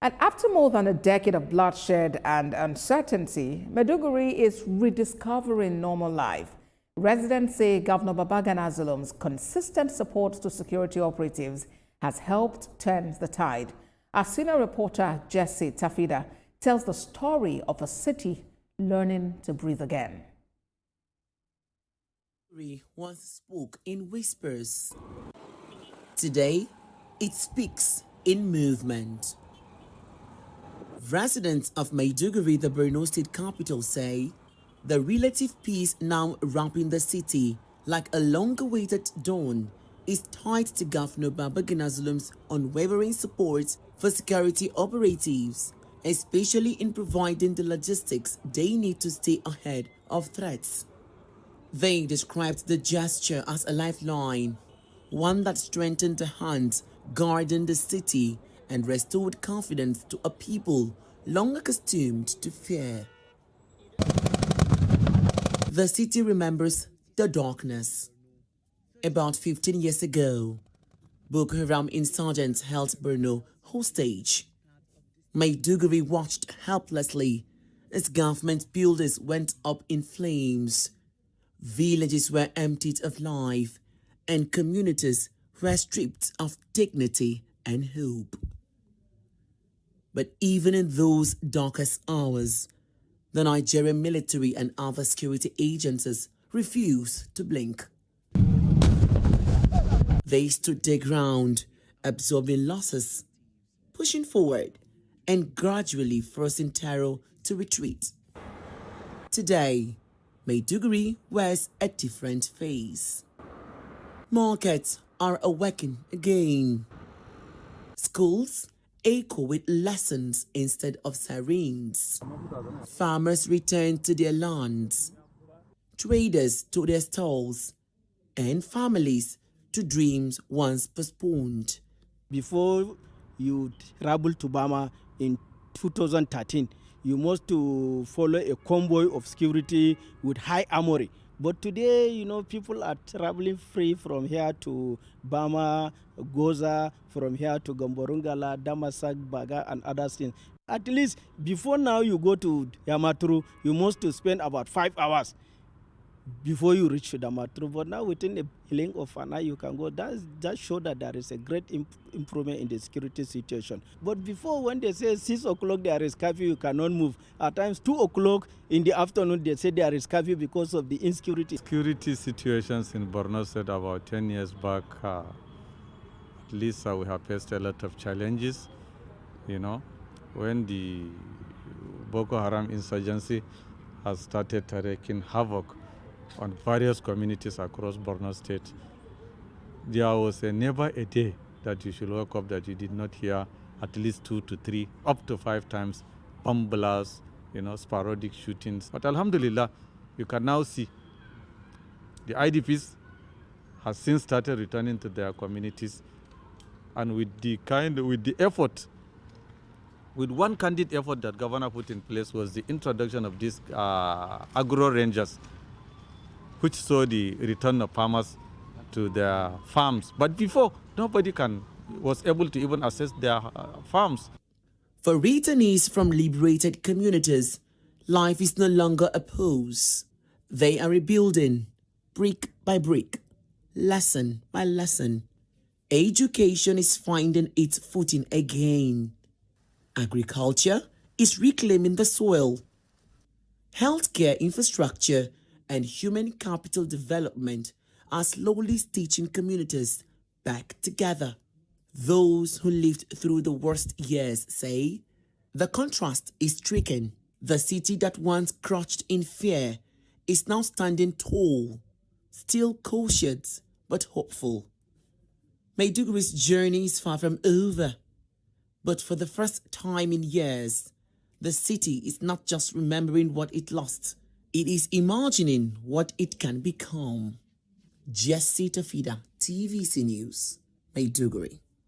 And after more than a decade of bloodshed and uncertainty, Maiduguri is rediscovering normal life. Residents say Governor Babagana Zulum's consistent support to security operatives has helped turn the tide. Our senior reporter, Jesse Tafida, tells the story of a city learning to breathe again. Once spoke in whispers. Today, it speaks in movement. Residents of Maiduguri, the Borno state capital, say the relative peace now wrapping the city like a long-awaited dawn is tied to Governor Babagana Zulum's unwavering support for security operatives, especially in providing the logistics they need to stay ahead of threats. They described the gesture as a lifeline, one that strengthened the hands guarding the city and restored confidence to a people long accustomed to fear. The city remembers the darkness. About 15 years ago, Boko Haram insurgents held Borno hostage. Maiduguri watched helplessly as government buildings went up in flames. Villages were emptied of life, and communities were stripped of dignity and hope. But even in those darkest hours, the Nigerian military and other security agencies refused to blink. They stood their ground, absorbing losses, pushing forward, and gradually forcing terror to retreat. Today, Maiduguri wears a different face. Markets are awakened again. Schools echo with lessons instead of sirens. Farmers return to their lands. Traders to their stalls. And families to dreams once postponed. Before you travel to Bama in 2013, you must to follow a convoy of security with high armory. But today, people are traveling free from here to Bama, Goza, from here to Gamborungala, Damasak, Baga, and other things. At least before now you go to Yamaturu, you must to spend about 5 hours before you reach Damaturu. But now within a blink of an eye you can go. That shows that there is a great improvement in the security situation. But before, when they say 6 o'clock there is curfew, you cannot move. At times 2 o'clock in the afternoon they say there is curfew because of the insecurity. Security situations in Borno State about 10 years back, at least we have faced a lot of challenges. When the Boko Haram insurgency has started wreaking havoc on various communities across Borno State, there was never a day that you should wake up that you did not hear at least 2 to 3, up to 5 times bomb blasts, sporadic shootings. But alhamdulillah, you can now see the IDPs has since started returning to their communities, and with one candid effort that governor put in place was the introduction of these agro rangers, which saw the return of farmers to their farms. But before, nobody was able to even access their farms. For returnees from liberated communities, life is no longer a pose. They are rebuilding, brick by brick, lesson by lesson. Education is finding its footing again. Agriculture is reclaiming the soil. Healthcare infrastructure and human capital development are slowly stitching communities back together. Those who lived through the worst years say the contrast is striking. The city that once crouched in fear is now standing tall, still cautious but hopeful. Maiduguri's journey is far from over. But for the first time in years, the city is not just remembering what it lost, it is imagining what it can become. Jesse Tafida, TVC News, Maiduguri.